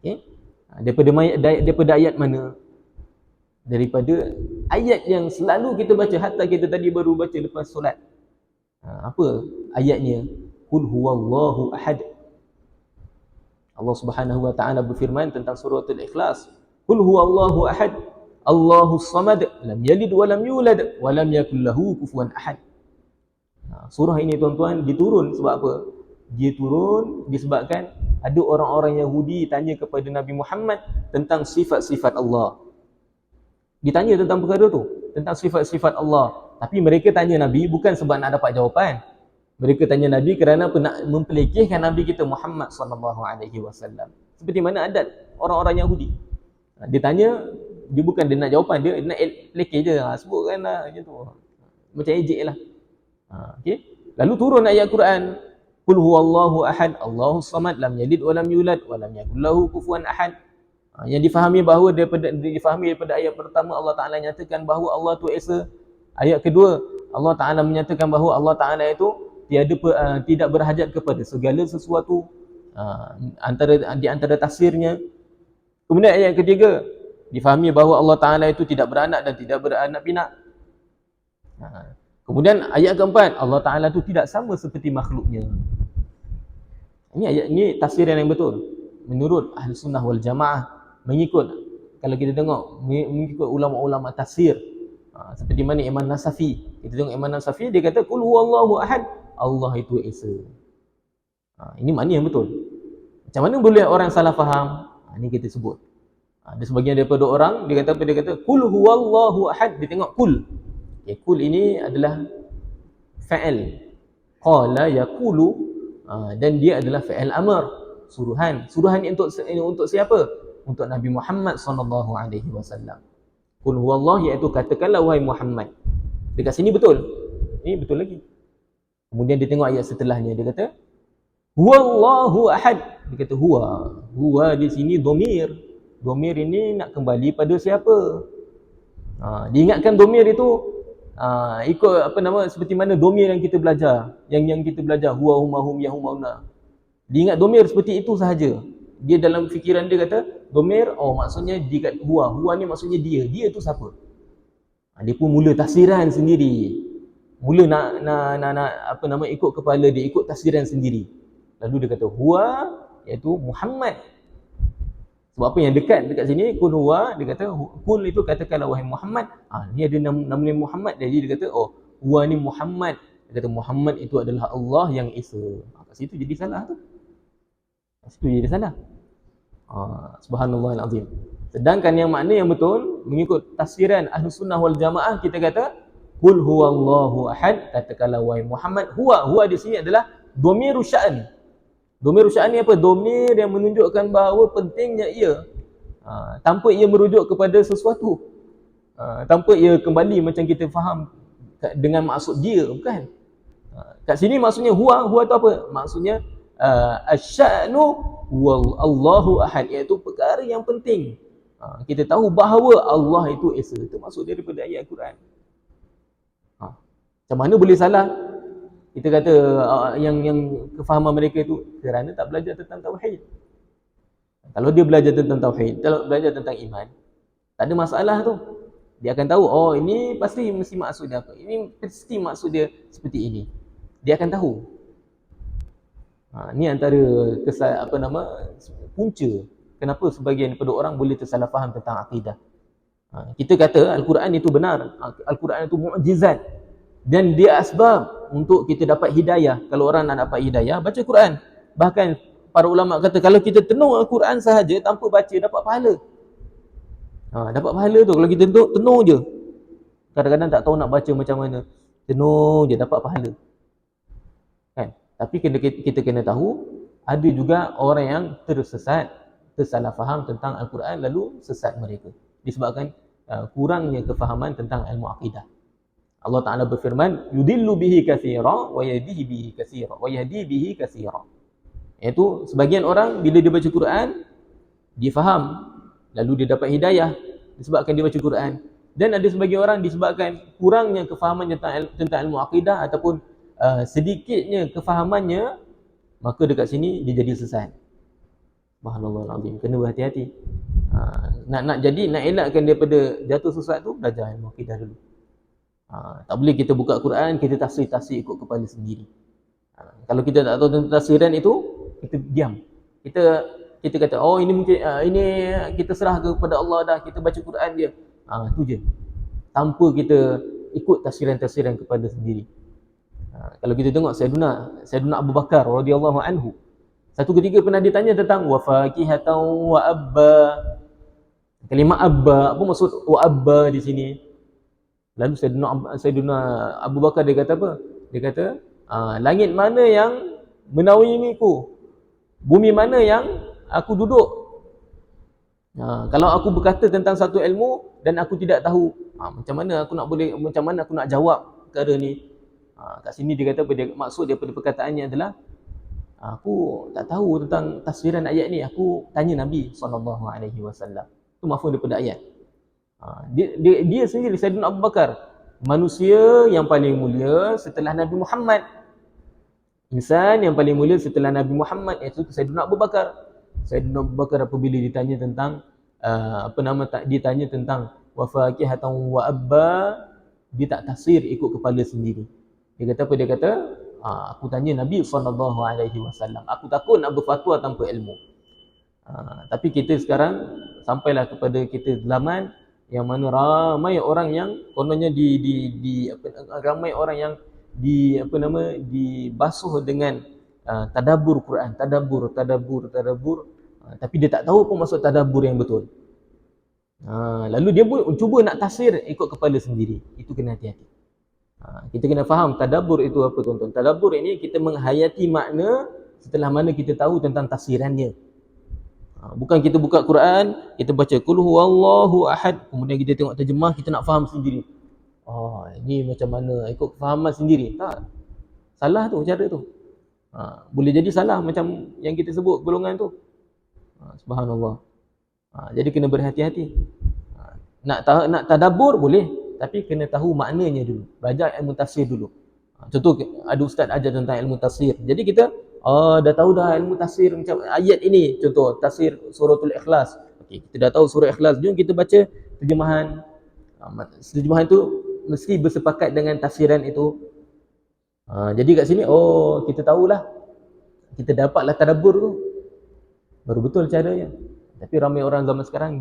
Okey. Daripada ayat mana? Daripada ayat yang selalu kita baca, hatta kita tadi baru baca lepas solat. Apa ayatnya? Qul huwallahu ahad. Allah Subhanahu Wa Taala berfirman tentang surah Al-Ikhlas, Qul huwallahu ahad, Allahus samad, lam yalid wa lam yulad wa lam yakul lahu kufuwan ahad. Surah ini tuan-tuan diturun sebab apa? Dia turun disebabkan ada orang-orang Yahudi tanya kepada Nabi Muhammad tentang sifat-sifat Allah. Ditanya tentang perkara tu, tentang sifat-sifat Allah. Tapi mereka tanya Nabi bukan sebab nak dapat jawapan. Mereka tanya Nabi kerana apa? Nak mempelekehkan Nabi kita Muhammad SAW. Seperti mana adat orang-orang Yahudi. Dia tanya, dia bukan dia nak jawapan, dia nak pelekeh je. Sebutkan lah macam tu. Macam ejek lah. Okay? Lalu turun ayat Quran, Qul huwallahu ahad, Allahus samad, lam yalid wa lam yulad wa lam yakul lahu kufuwan ahad. Yang difahami bahawa daripada ayat pertama Allah Ta'ala nyatakan bahawa Allah tu esa. Ayat kedua Allah Ta'ala menyatakan bahawa Allah Ta'ala itu tidak berhajat kepada segala sesuatu. Di antara tafsirnya. Kemudian ayat ketiga difahami bahawa Allah Ta'ala itu tidak beranak dan tidak beranak pinak. Kemudian ayat keempat, Allah Ta'ala itu tidak sama seperti makhluknya. Ini ayat ini tafsiran yang betul. menurut ahli sunnah wal jamaah, mengikut, kalau kita tengok mengikut ulama-ulama tafsir, seperti mana Imam Nasafi, kita tengok Imam Nasafi dia kata qul huwallahu ahad, Allah itu esa. Ini makna yang betul. Macam mana boleh orang salah faham? Ini kita sebut. Ada sebagian daripada orang dia kata apa, dia kata qul huwallahu ahad, dia tengok qul. Okay, qul ini adalah fa'il qala yaqulu, dan dia adalah fa'il amr, suruhan. Suruhan ini untuk siapa? Untuk Nabi Muhammad sallallahu alaihi wasallam. Qul huwallahu, iaitu katakanlah wahai Muhammad. Dekat sini betul. Ini betul lagi. Kemudian dia tengok ayat setelahnya, dia kata huwallahu ahad. Dia kata huwa. Huwa di sini domir. Domir ini nak kembali pada siapa? Diingatkan domir itu ikut apa nama, seperti mana domir yang kita belajar, yang kita belajar huwa huma hum ya humauna. Diingat domir seperti itu sahaja. Dia dalam fikiran dia kata domir, maksudnya dia kat huwa. Huwa ni maksudnya dia. Dia tu siapa? Dia pun mula tafsiran sendiri. Mula nak apa nama, ikut kepala dia, ikut tafsiran sendiri. Lalu dia kata huwa, iaitu Muhammad. Sebab apa yang dekat sini qul huwa, dia kata qul itu katakanlah wahai Muhammad. Ni ada nama Muhammad, jadi dia kata huwa ni Muhammad. Dia kata Muhammad itu adalah Allah yang esa. Kat situ jadi salah tu. Kat situ jadi salah. Subhanallahal azim. Sedangkan yang makna yang betul mengikut tafsiran Ahlus Sunnah wal Jamaah, kita kata qul huwallahu ahad, katakanlah wahai Muhammad. Huwa di sini adalah dhamiru sya'n. Dhamiru sya'n ni apa? Dhamir yang menunjukkan bahawa pentingnya ia, tanpa ia merujuk kepada sesuatu, tanpa ia kembali macam kita faham dengan maksud dia, bukan. Kat sini maksudnya huwa tu apa? Maksudnya asy-sya'nu wallahu ahad, iaitu perkara yang penting. Kita tahu bahawa Allah itu esa. Itu maksud daripada ayat Al-Quran. Macam mana boleh salah? Kita kata yang kefahaman mereka itu kerana tak belajar tentang tauhid. Kalau dia belajar tentang tauhid, kalau belajar tentang iman, tak ada masalah tu. Dia akan tahu, ini pasti mesti maksud dia apa. Ini pasti maksud dia seperti ini. Dia akan tahu. Ni antara punca kenapa sebagian daripada orang boleh tersalah faham tentang akidah. Kita kata Al-Quran itu benar, Al-Quran itu mukjizat, dan dia asbab untuk kita dapat hidayah. Kalau orang nak dapat hidayah, baca Quran. Bahkan para ulama kata kalau kita tenung Al-Quran sahaja tanpa baca, dapat pahala. Dapat pahala tu kalau kita tenung je. Kadang-kadang tak tahu nak baca macam mana, tenung je dapat pahala. Kan? Tapi kita kena tahu, ada juga orang yang tersesat, tersalah faham tentang Al-Quran, lalu sesat mereka disebabkan kurangnya kefahaman tentang ilmu akidah. Allah Ta'ala berfirman, yudillu bihi katsira wa yahdi bihi katsira. Iaitu sebagian orang bila dia baca Quran, dia faham, lalu dia dapat hidayah disebabkan dia baca Quran. Dan ada sebagian orang disebabkan kurangnya kefahaman tentang ilmu akidah ataupun sedikitnya kefahamannya, maka dekat sini dia jadi sesat. Subhanallahal azim. Kena berhati-hati. Nak elakkan daripada jatuh sesat tu, belajar ilmu akidah dulu. Tak boleh kita buka Quran, kita tafsir ikut kepala sendiri. Kalau kita tak tahu tentang tafsiran itu, kita diam. Kita kata, ini mungkin ini kita serah kepada Allah dah, kita baca Quran dia. Tu je. Tanpa kita ikut tafsiran kepada sendiri. Kalau kita tengok Sayyiduna Abu Bakar radhiyallahu anhu, satu ketika pernah ditanya tentang wa faqihatan wa abba. Kalimah abba, apa maksud wa abba di sini? Lalu Sayyiduna Abu Bakar dia kata apa? Dia kata, langit mana yang menaungiku? Bumi mana yang aku duduk? Kalau aku berkata tentang satu ilmu dan aku tidak tahu, macam mana aku nak jawab perkara ni? Kat sini dia kata, maksud daripada perkataannya adalah, aku tak tahu tentang tafsiran ayat ni, aku tanya Nabi SAW. Itu mafhum daripada ayat. Dia sendiri, Sayyidina Abu Bakar, manusia yang paling mulia setelah Nabi Muhammad, insan yang paling mulia setelah Nabi Muhammad, iaitu Sayyidina Abu Bakar. Sayyidina Abu Bakar apabila ditanya tentang ditanya tentang wa faqihatan wa abba, dia tak tafsir ikut kepala sendiri. Dia kata apa? Dia kata, aku tanya Nabi SAW, aku takut nak berfatwa tanpa ilmu. Tapi kita sekarang sampailah kepada kita zaman yang mana ramai orang yang kononnya ramai orang yang dibasuh dengan tadabbur Quran, tadabbur, tapi dia tak tahu apa maksud tadabbur yang betul. Lalu dia pun cuba nak tafsir ikut kepala sendiri. Itu kena hati-hati. Kita kena faham tadabbur itu apa, tuan-tuan. Tadabbur ini kita menghayati makna setelah mana kita tahu tentang tafsirannya. Bukan kita buka Quran, kita baca qul huwallahu ahad, kemudian kita tengok terjemah, kita nak faham sendiri. Ini macam mana, ikut kefahaman sendiri. Tak. Salah tu cara tu. Boleh jadi salah macam yang kita sebut golongan tu. Subhanallah. Jadi kena berhati-hati. Nak tadabbur boleh, tapi kena tahu maknanya dulu. Belajar ilmu tafsir dulu. Contoh ada ustaz ajar tentang ilmu tafsir. Jadi kita dah tahu dah ilmu tafsir macam ayat ini. Contoh tafsir suratul Ikhlas. Okey, kita dah tahu surah Ikhlas. Jom kita baca terjemahan. Terjemahan tu mesti bersepakat dengan tafsiran itu. Jadi kat sini kita tahulah. Kita dapatlah tadabbur tu. Baru betul caranya. Tapi ramai orang zaman sekarang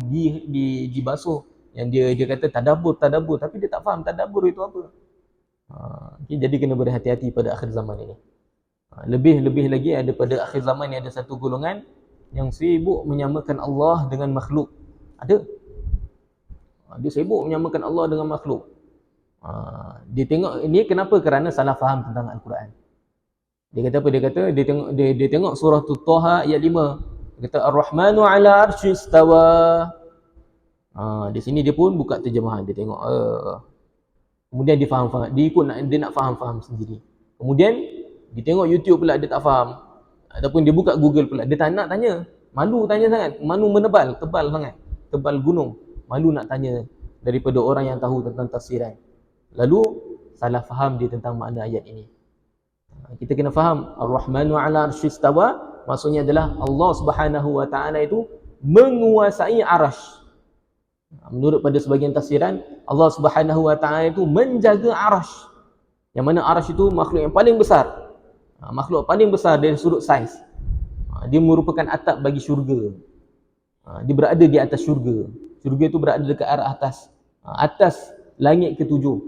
dibasuh yang dia kata tadabbur, tapi dia tak faham tadabbur itu apa. Okay, jadi kena berhati-hati pada akhir zaman ini. Lebih lagi ada pada akhir zaman ni ada satu golongan yang sibuk menyamakan Allah dengan makhluk. Ada. Dia sibuk menyamakan Allah dengan makhluk. Dia tengok ini kenapa? Kerana salah faham tentang Al-Quran. Dia kata apa? Dia tengok surah Taha ayat 5. Dia kata Ar-Rahmanu 'ala 'arsy istawa. Di sini dia pun buka terjemahan, dia tengok kemudian dia faham, dia nak faham sendiri. Kemudian dia tengok YouTube pula, dia tak faham. Ataupun dia buka Google pula, dia tak nak tanya. Malu tanya sangat, malu tebal sangat. Tebal gunung. Malu nak tanya daripada orang yang tahu tentang tafsiran. Lalu salah faham dia tentang makna ayat ini. Kita kena faham Ar-Rahmanu 'ala 'arsy istawa maksudnya adalah Allah Subhanahu wa taala itu menguasai arasy. Menurut pada sebahagian tafsiran, Allah Subhanahu wa taala itu menjaga arasy. Yang mana arasy itu makhluk yang paling besar. Makhluk paling besar dari sudut saiz. Dia merupakan atap bagi syurga. Dia berada di atas syurga. Syurga itu berada dekat arah atas. Atas langit ketujuh.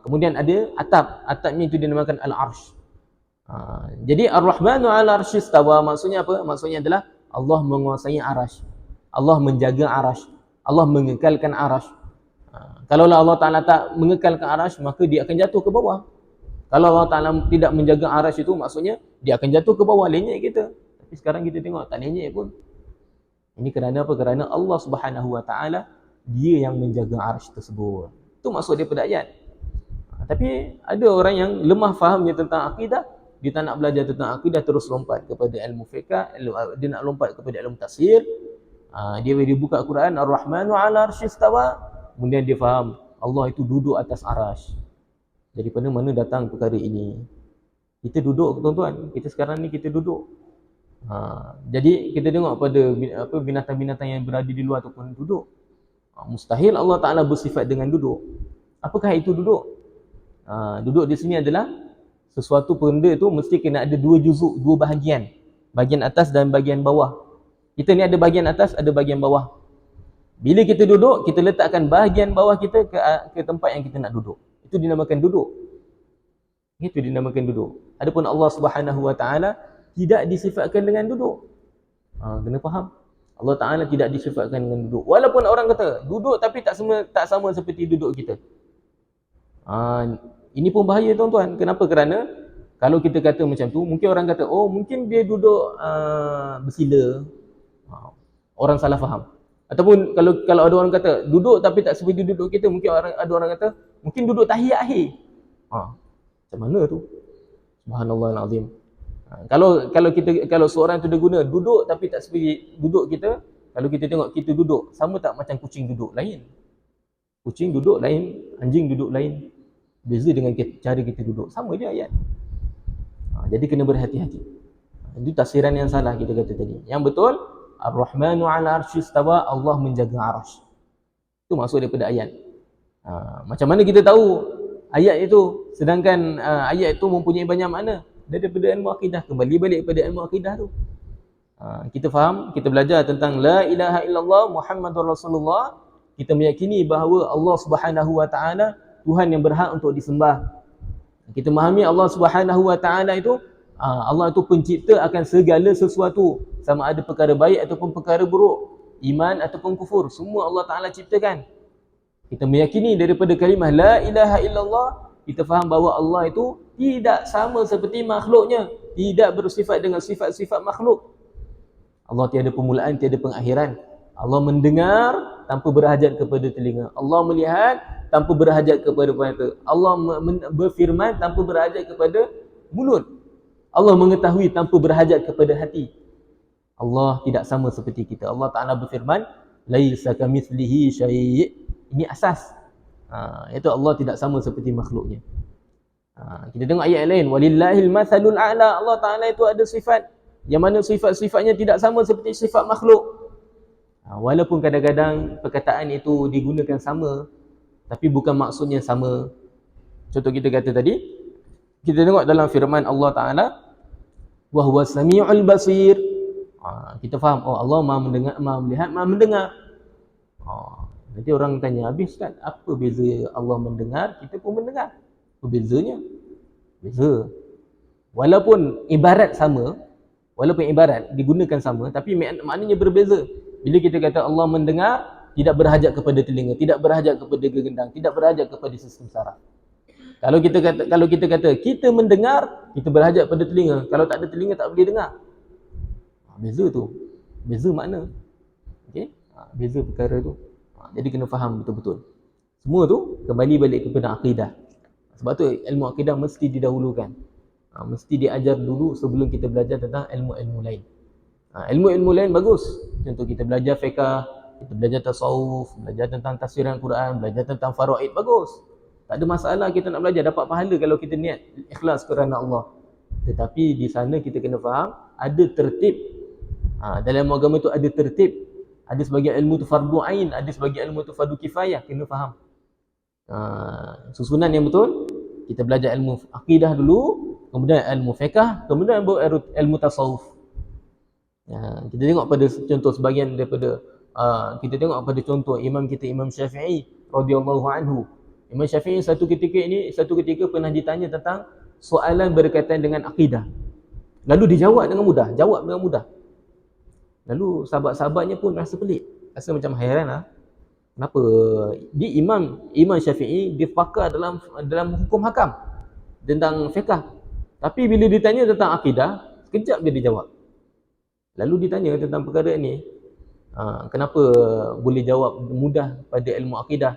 Kemudian ada atapnya itu dinamakan al-arsh. Jadi Ar-Rahmanu 'ala 'arsy istawa maksudnya apa? Maksudnya adalah Allah menguasai arasy. Allah menjaga arasy. Allah mengekalkan arasy. Kalau Allah Taala tak mengekalkan arasy, maka dia akan jatuh ke bawah. Kalau Allah Taala tidak menjaga arasy itu, maksudnya dia akan jatuh ke bawah, lenyek kita. Tapi sekarang kita tengok tak lenyek pun. Ini kerana apa? Kerana Allah Subhanahu wa taala dia yang menjaga arasy tersebut. Itu maksud daripada ayat. Tapi ada orang yang lemah fahamnya tentang akidah, dia tak nak belajar tentang akidah, terus lompat kepada ilmu fiqh, dia nak lompat kepada ilmu tafsir. Dia buka Quran Ar-Rahmanu 'ala 'arsy istawa, kemudian dia faham Allah itu duduk atas arasy. Daripada mana datang perkara ini? Kita duduk, tuan-tuan. Kita sekarang ni kita duduk. Jadi kita tengok pada binatang-binatang yang berada di luar tu pun duduk. Mustahil Allah Taala bersifat dengan duduk. Apakah itu duduk? Duduk di sini adalah sesuatu benda tu mesti kena ada dua juzuk, dua bahagian. Bahagian atas dan bahagian bawah. Kita ni ada bahagian atas, ada bahagian bawah. Bila kita duduk, kita letakkan bahagian bawah kita ke tempat yang kita nak duduk. Itu dinamakan duduk. Itu dinamakan duduk. Adapun Allah Subhanahu wa taala tidak disifatkan dengan duduk. Kena faham. Allah Taala tidak disifatkan dengan duduk. Walaupun orang kata duduk tapi tak sama seperti duduk kita. Ini pun bahaya, tuan-tuan. Kenapa? Kerana kalau kita kata macam tu, mungkin orang kata, mungkin dia duduk bersila. Orang salah faham. Ataupun kalau ada orang kata duduk tapi tak seperti duduk kita, mungkin ada orang kata mungkin duduk tahiyat akhir. Macam mana tu? Subhanallahul azim. Kalau seorang tu dia guna duduk tapi tak seperti duduk kita, kalau kita tengok kita duduk, sama tak macam kucing duduk? Lain. Kucing duduk lain, anjing duduk lain. Beza dengan cara kita duduk. Sama je ayat. Jadi kena berhati-hati. Itu tafsiran yang salah kita kata tadi. Yang betul, Ar-Rahmanu 'ala 'arsy istawa, Allah menjaga arasy. Itu maksud daripada ayat. Macam mana kita tahu ayat itu, sedangkan ayat itu mempunyai banyak makna? Daripada ilmu akidah, kembali balik pada ilmu akidah tu. Kita faham, kita belajar tentang la ilaha illallah Muhammadur Rasulullah, kita meyakini bahawa Allah Subhanahu wa taala Tuhan yang berhak untuk disembah. Kita memahami Allah Subhanahu wa taala itu Allah itu pencipta akan segala sesuatu, sama ada perkara baik ataupun perkara buruk, iman ataupun kufur, semua Allah taala ciptakan. Kita meyakini daripada kalimah la ilaha illallah, kita faham bahawa Allah itu tidak sama seperti makhluknya, tidak bersifat dengan sifat-sifat makhluk. Allah tiada permulaan, tiada pengakhiran. Allah mendengar tanpa berhajat kepada telinga. Allah melihat tanpa berhajat kepada mata. Allah berfirman tanpa berhajat kepada mulut. Allah mengetahui tanpa berhajat kepada hati. Allah tidak sama seperti kita. Allah Ta'ala berfirman, laisa kamitslihi syai'. Ini asas. Itu Allah tidak sama seperti makhluknya. Kita tengok ayat lain, walillahil mathalul a'la. Allah Ta'ala itu ada sifat yang mana sifat-sifatnya tidak sama seperti sifat makhluk. Walaupun kadang-kadang perkataan itu digunakan sama, tapi bukan maksudnya sama. Contoh kita kata tadi, kita tengok dalam firman Allah Ta'ala, wa huwas sami'ul basir. Kita faham, oh Allah Maha mendengar, Maha melihat, Maha mendengar. Nanti orang tanya, habis Ustaz, apa beza Allah mendengar, kita pun mendengar? Apa bezanya? Beza. Walaupun ibarat sama, walaupun ibarat digunakan sama, tapi maknanya berbeza. Bila kita kata Allah mendengar, tidak berhajat kepada telinga, tidak berhajat kepada gegendang, tidak berhajat kepada sistem saraf. Kalau kita kata kita mendengar, kita berhajat pada telinga. Kalau tak ada telinga tak boleh dengar. Beza tu. Beza makna. Okey? Beza perkara tu. Jadi kena faham betul-betul. Semua tu kembali balik kepada akidah. Sebab tu ilmu akidah mesti didahulukan. Mesti diajar dulu sebelum kita belajar tentang ilmu-ilmu lain. Ilmu-ilmu lain bagus. Contoh kita belajar fiqh, kita belajar tasawuf, belajar tentang tafsiran Quran, belajar tentang faraid, bagus. Tak ada masalah kita nak belajar, dapat pahala kalau kita niat ikhlas kerana Allah. Tetapi di sana kita kena faham ada tertib. Dalam agama itu ada tertib. Ada sebagian ilmu tu fardu ain, ada sebagian ilmu tu fardu kifayah, kena faham. Susunan yang betul, kita belajar ilmu akidah dulu, kemudian ilmu fiqh, kemudian ilmu tasawuf. Kita tengok pada contoh sebagian daripada kita tengok pada contoh imam kita, Imam Syafi'i radhiyallahu anhu. Imam Syafi'i satu ketika pernah ditanya tentang soalan berkaitan dengan akidah. Lalu dijawab dengan mudah, Lalu sahabat-sahabatnya pun rasa pelik, rasa macam hairan lah. Kenapa Imam Syafi'i dia pakar dalam hukum hakam tentang fiqh. Tapi bila ditanya tentang akidah, sekejap dia dijawab. Lalu ditanya tentang perkara ni, kenapa boleh jawab mudah pada ilmu akidah?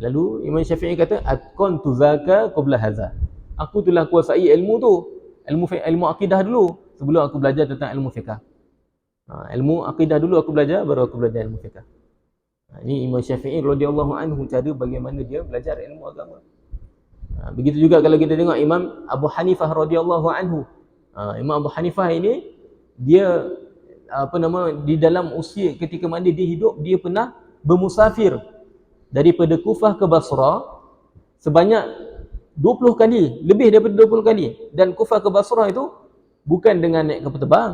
Lalu Imam Syafi'i kata, atqantu zaka qabla hadza. Aku telah kuasai ilmu tu, ilmu akidah dulu sebelum aku belajar tentang ilmu fiqh. Ilmu akidah dulu aku belajar, baru aku belajar ilmu fiqh. Ini Imam Syafi'i radhiyallahu anhu, cara bagaimana dia belajar ilmu agama. Begitu juga kalau kita tengok Imam Abu Hanifah radhiyallahu anhu. Imam Abu Hanifah ini dia di dalam usia ketika mana dia hidup, dia pernah bermusafir daripada Kufah ke Basrah sebanyak 20 kali, lebih daripada 20 kali. Dan Kufah ke Basrah itu bukan dengan naik kapal terbang,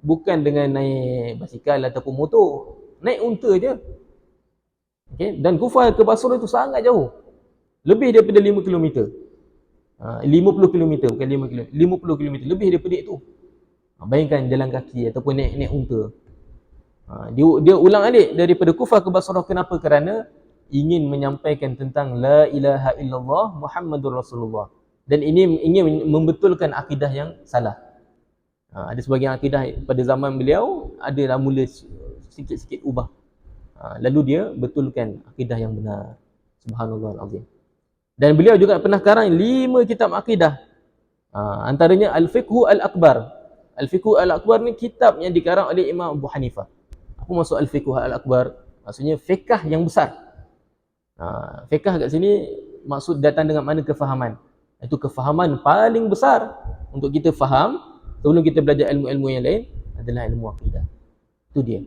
bukan dengan naik basikal ataupun motor, naik unta je. Okay? Dan Kufah ke Basrah itu sangat jauh, lebih daripada 5 km. 50 km, bukan 5 km, 50 km, lebih daripada itu. Bayangkan jalan kaki ataupun naik unta. Dia ulang alik daripada Kufah ke Basrah. Kenapa? Kerana ingin menyampaikan tentang la ilaha illallah Muhammadur Rasulullah, dan ini ingin membetulkan akidah yang salah. Ada sebagian akidah pada zaman beliau adalah mula sikit-sikit ubah, lalu dia betulkan akidah yang benar. Subhanallah alazim. Dan beliau juga pernah karang 5 kitab akidah, antaranya Al-Fiqhu Al-Akbar. Al-Fiqhu Al-Akbar ni kitab yang dikarang oleh Imam Abu Hanifah. Apa maksud Al-Fiqhu Al-Akbar? Maksudnya fiqh yang besar. Fiqh kat sini maksud datang dengan mana kefahaman. Itu kefahaman paling besar untuk kita faham sebelum kita belajar ilmu-ilmu yang lain adalah ilmu akidah. Itu dia.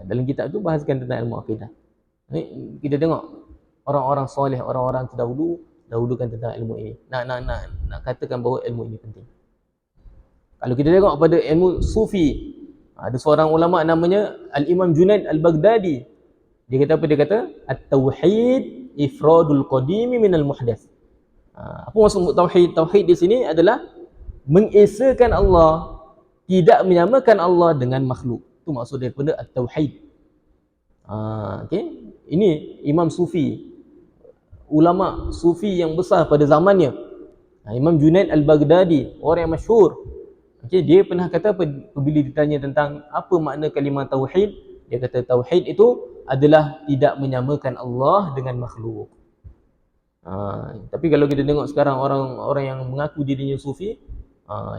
Dalam kitab tu bahaskan tentang ilmu akidah. Kita tengok orang-orang soleh, orang-orang terdahulu dahulukan tentang ilmu ini. Nak katakan bahawa ilmu ini penting. Kalau kita tengok pada ilmu sufi, Ada seorang ulama namanya Al-Imam Junaid Al-Baghdadi. Dia kata apa? Dia kata at-tauhid ifradul qadimi minal muhdath. Apa maksud tauhid? Tauhid di sini adalah mengesakan Allah, tidak menyamakan Allah dengan makhluk. Itu maksud daripada at-tauhid. Okey. Ini Imam Sufi, ulama Sufi yang besar pada zamannya. Imam Junaid Al-Baghdadi, orang yang masyhur. Okey, dia pernah kata apabila ditanya tentang apa makna kalimah tauhid, dia kata tauhid itu adalah tidak menyamakan Allah dengan makhluk. Tapi kalau kita tengok sekarang orang-orang yang mengaku dirinya Sufi,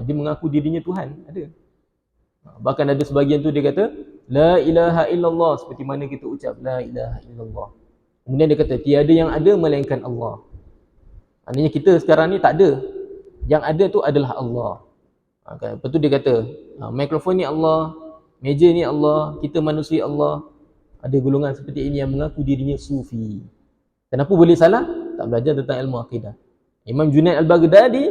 dia mengaku dirinya Tuhan, ada. Bahkan ada sebahagian tu dia kata la ilaha illallah, seperti mana kita ucap la ilaha illallah. Kemudian dia kata tiada yang ada melainkan Allah. Maknanya kita sekarang ni tak ada. Yang ada tu adalah Allah. Lepas tu dia kata mikrofon ni Allah, meja ni Allah, kita manusia Allah. Ada golongan seperti ini yang mengaku dirinya Sufi. Kenapa boleh salah? Tak belajar tentang ilmu akidah. Imam Junaid Al-Baghdadi,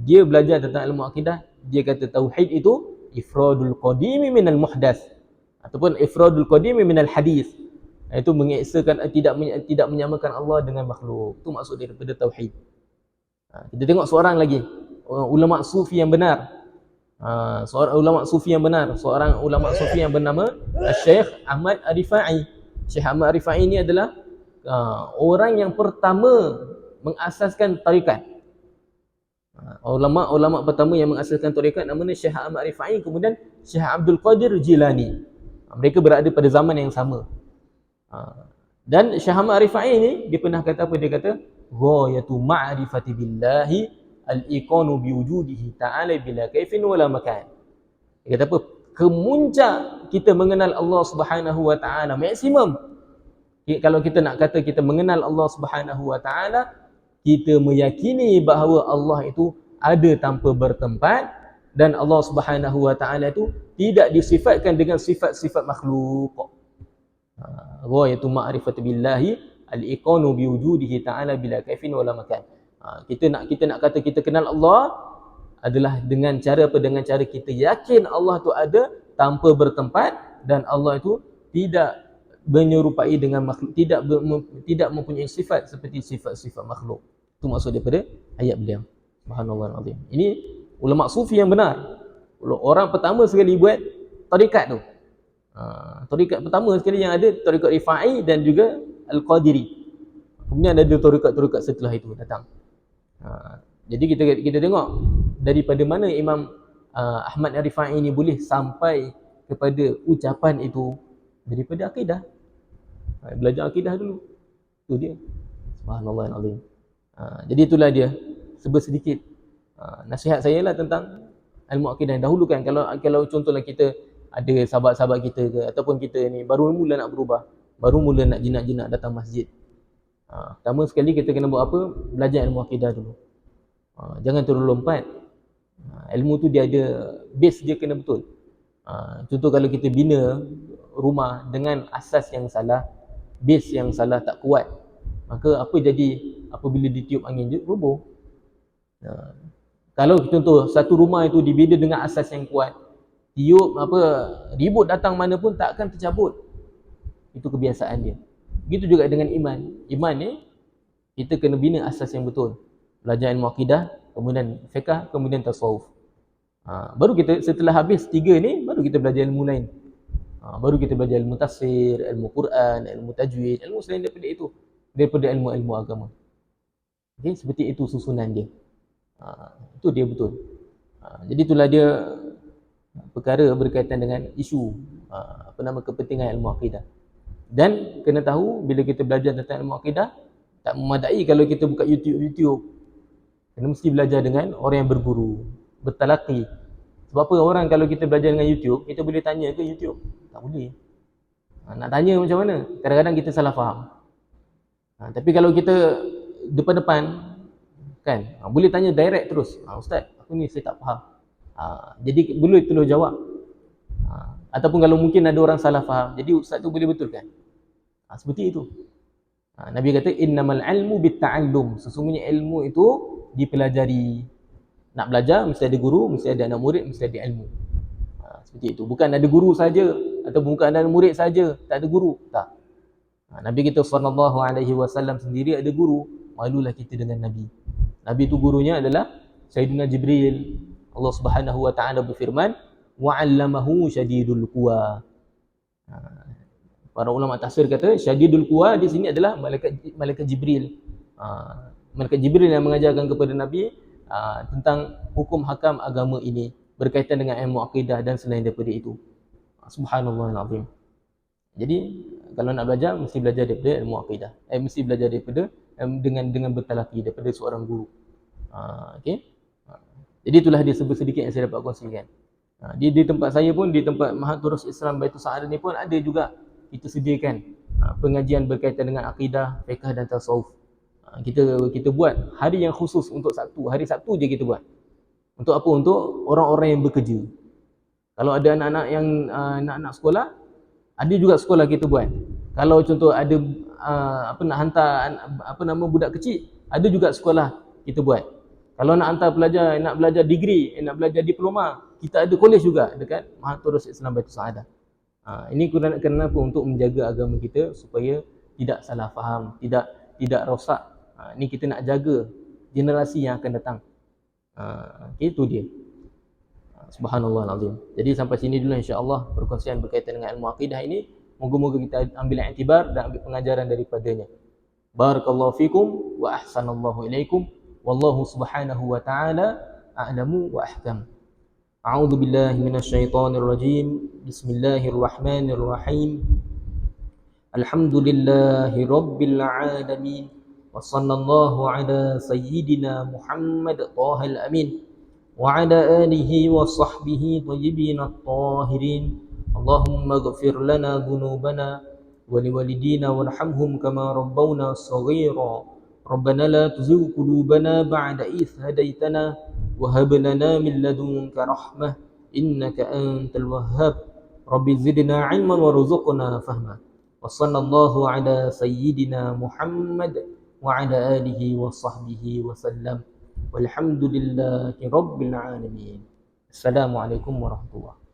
dia belajar tentang ilmu akidah. Dia kata tauhid itu ifradul qadimi minal muhdath, ataupun ifradul qadimi minal hadis. Itu mengesakan, tidak menyamakan Allah dengan makhluk. Itu maksud daripada tauhid. Kita tengok seorang lagi ulama sufi yang benar. Seorang ulama sufi yang benar, seorang ulama sufi yang bernama Syekh Ahmad Ar-Rifai. Syekh Ahmad Ar-Rifai ini adalah orang yang pertama mengasaskan tarikat. Ulama pertama yang mengasaskan tarikat namanya Syekh Ahmad Ar-Rifai, kemudian Syekh Abdul Qadir Jilani. Mereka berada pada zaman yang sama. Dan Syekh Ahmad Ar-Rifai ini dia pernah kata apa? Dia kata ghayatu ma'rifati billahi al-iqanu biwujudihi ta'ala bila kaifin wala makan. Dia kata apa? Kemuncak kita mengenal Allah Subhanahu wa taala, maksimum. Kalau kita nak kata kita mengenal Allah Subhanahu wa taala, kita meyakini bahawa Allah itu ada tanpa bertempat, dan Allah Subhanahu wa taala itu tidak disifatkan dengan sifat-sifat makhluk. Ghayatu ma'rifati billahi al-iqanu biwujudihi ta'ala bila kaifin wala makan. Kita nak kata kita kenal Allah adalah dengan cara apa? Dengan cara kita yakin Allah tu ada tanpa bertempat, dan Allah itu tidak menyerupai dengan makhluk, tidak mempunyai sifat seperti sifat-sifat makhluk. Itu maksud daripada ayat beliau. Subhanallahul azim. Ini ulama sufi yang benar. Orang pertama sekali buat tarikat tu. Tarikat pertama sekali yang ada tarikat Rifai dan juga Al-Qadiri. Kemudian ada tarikat-tarikat setelah itu datang. Jadi kita tengok daripada mana Imam Ahmad Ar-Rifai ini boleh sampai kepada ucapan itu, daripada akidah. Belajar akidah dulu. Itu dia. Subhanallahul azim. Jadi itulah dia sedikit nasihat saya lah tentang ilmu akidah. Dahulu kan kalau contohlah kita ada sahabat-sahabat kita ke, ataupun kita ni baru mula nak berubah, baru mula nak jinak-jinak datang masjid. Pertama sekali kita kena buat apa? Belajar ilmu akidah dulu. Jangan terus lompat. Ilmu tu dia ada base, dia kena betul. Contoh kalau kita bina rumah dengan asas yang salah, base yang salah, tak kuat, maka apa jadi apabila ditiup angin je roboh. Kalau contoh satu rumah itu dibina dengan asas yang kuat, tiup ribut datang mana pun tak akan tercabut. Itu kebiasaan dia. Begitu juga dengan iman. Iman ni kita kena bina asas yang betul. Belajar ilmu akidah, kemudian fiqh, kemudian tasawuf. Baru kita setelah habis 3 ni, baru kita belajar ilmu lain. Baru kita belajar ilmu tafsir, ilmu Quran, ilmu tajwid, ilmu selain daripada itu, daripada ilmu-ilmu agama. Okay, seperti itu susunan dia. Itu dia betul. Jadi itulah dia perkara berkaitan dengan isu kepentingan ilmu akidah. Dan kena tahu bila kita belajar tentang ilmu akidah, tak memadai kalau kita buka YouTube. Kena mesti belajar dengan orang yang berguru, bertalaqi. Sebab apa? Orang kalau kita belajar dengan YouTube, kita boleh tanya ke YouTube? Tak boleh. Nak tanya macam mana? Kadang-kadang kita salah faham. Tapi kalau kita depan-depan kan, boleh tanya direct terus. Ustaz, aku ni saya tak faham. Jadi boleh terus jawab. Ataupun kalau mungkin ada orang salah faham, jadi ustaz tu boleh betulkan. Seperti itu. Nabi kata innamal ilmu bitta'allum. Sesungguhnya ilmu itu dipelajari. Nak belajar mesti ada guru, mesti ada anak murid, mesti ada ilmu. Seperti itu. Bukan ada guru saja ataupun bukan ada murid saja, tak ada guru. Tak. Nabi kita sallallahu alaihi wasallam sendiri ada guru. Malulah kita dengan Nabi. Nabi itu gurunya adalah Sayyidina Jibril. Allah Subhanahu wa taala berfirman, wa 'allamahu syadidul quwa. Para ulama tafsir kata syadidul quwa di sini adalah malaikat Jibril. Malaikat Jibril yang mengajarkan kepada Nabi tentang hukum hakam agama ini berkaitan dengan ilmu akidah dan selain daripada itu. Subhanallahil azim. Jadi kalau nak belajar mesti belajar daripada ilmu akidah. Mesti belajar daripada dengan bertalaki daripada seorang guru. Okey. Jadi itulah dia sedikit yang saya dapat kongsikan. Di tempat saya pun, di tempat Mahaturus Islam Baitul Sa'adah ni pun ada juga kita sediakan pengajian berkaitan dengan akidah, fiqh dan tasawuf. Kita buat hari yang khusus untuk Sabtu. Hari Sabtu je kita buat. Untuk apa? Untuk orang-orang yang bekerja. Kalau ada anak-anak yang nak sekolah, ada juga sekolah kita buat. Kalau contoh ada nak hantar budak kecil, ada juga sekolah kita buat. Kalau nak hantar pelajar, nak belajar degree, nak belajar diploma, kita ada kolej juga dekat Mahaturus Islam Baitul Sa'adah. Ini kerana apa? Untuk menjaga agama kita supaya tidak salah faham, tidak rosak. Ini kita nak jaga generasi yang akan datang. Itu dia. Subhanallahal azim. Jadi sampai sini dulu insya-Allah perkongsian berkaitan dengan ilmu akidah ini. Moga-moga kita ambil iktibar dan ambil pengajaran daripadanya. Barakallahu fikum wa ahsanallahu ilaikum. Wallahu subhanahu wa ta'ala a'lamu wa ahkam. A'udzu billahi minasyaitonir rajim. Bismillahirrahmanirrahim. Alhamdulillahi rabbil alamin. Wa sallallahu ala sayyidina Muhammad Thahal Amin. Wa ala alihi wa sahbihi thayyibin at-tahirin. Allahumma ighfir lana dhunubana wa liwalidina warhamhum kama rabbawna shaghira. ربنا لا تزغ قلوبنا بعد إذ هديتنا وهب لنا من لدنك رحمة إنك أنت الوهاب رب زدنا علما وارزقنا فهما وصلى الله على سيدنا محمد وعلى آله وصحبه وسلم والحمد لله رب العالمين. السلام عليكم ورحمة الله.